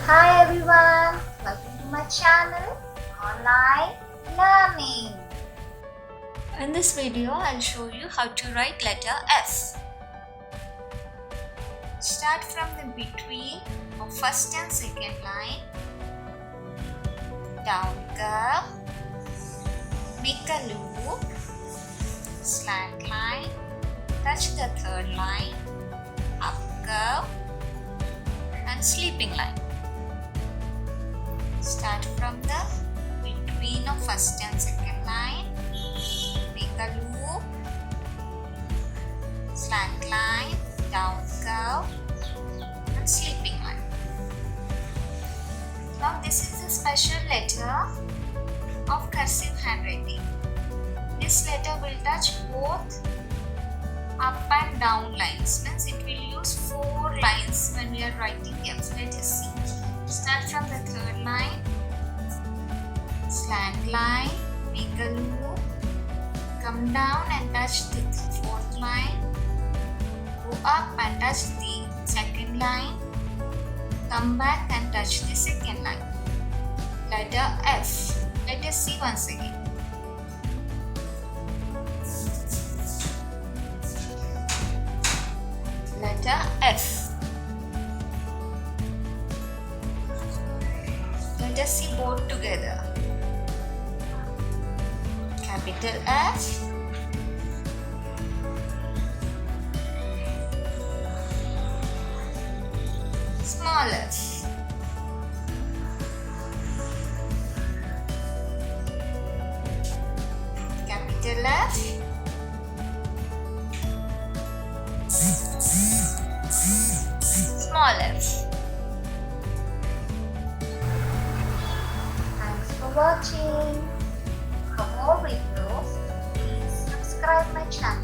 Hi everyone, welcome to my channel, Online Learning. In this video, I'll show you how to write letter F. Start from the between of first and second line. Down curve. Make a loop. Slant line. Touch the third line. Up curve. And sleeping line. Start from the between of first and second line. Make a loop. Slant line. Down curve. And sleeping line. Now this is a special letter of cursive handwriting. This letter will touch both up and down lines. Means it will use 4 lines when we are writing F. Let us see. Start from the third line. Slant line. Make a loop. Come down and touch the fourth line. Go up and touch the second line. Come back and touch the second line. Letter F. Let us see once again. Letter F. Let us see both together. Capital F. Small f. Capital F. Small f. Thanks for watching. For more videos, please subscribe my channel.